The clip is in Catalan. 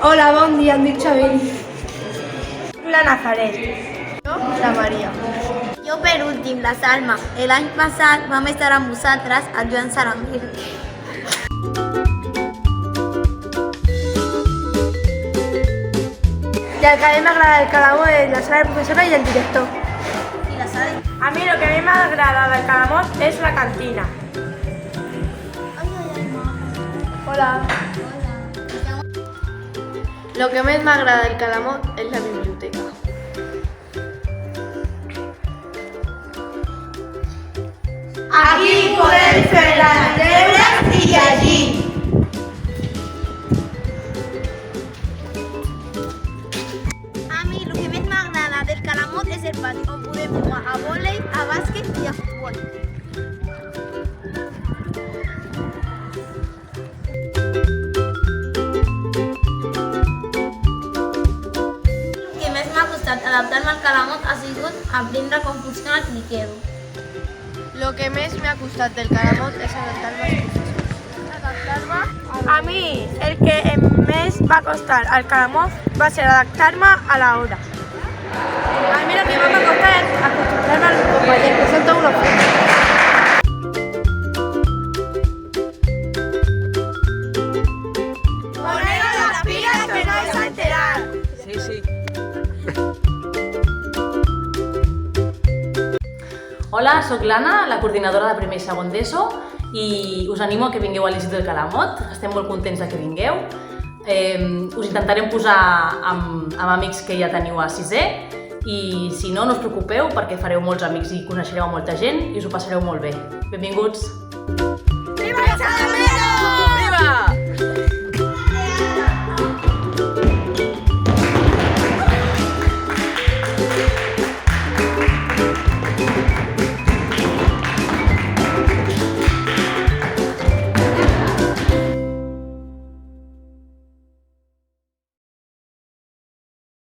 Hola, bon dia, em dic Xavier. La Nazaret. Jo, la Maria. Jo per últim, la Salma. L'any passat vam estar amb vosaltres al Joan Saramir. I el que a mi m'agrada del Calamot és la sala de professora i el director. I la Sara. A mi el que a mi m'agrada del Calamot és la cantina. Hola. Lo que més m'agrada del Calamot és la biblioteca. Aquí podem fer les deures i llegir. A mi el que més m'agrada del Calamot és el pati on podem jugar a vòlei, a bàsquet i a futbol. El que més m'ha costat adaptar-me al Calamot ha sigut aprendre com funciona el cliquero. Lo que més m'ha costat del Calamot és adaptar-me als professors. A mi el que més va costar al Calamot va ser adaptar-me a la hora. A mi el que més m'ha costat és acostumbrarme a los compañeros, que son todos unos feos. Poneros las pilas que no vais a enterar. Sí. Hola, sóc l'Anna, la coordinadora de primer i segon d'ESO i us animo a que vingueu a l'Institut del Calamot. Estem molt contents de que vingueu. Us intentarem posar amb amics que ja teniu a sisè i si no, no us preocupeu perquè fareu molts amics i coneixereu molta gent i us ho passareu molt bé. Benvinguts!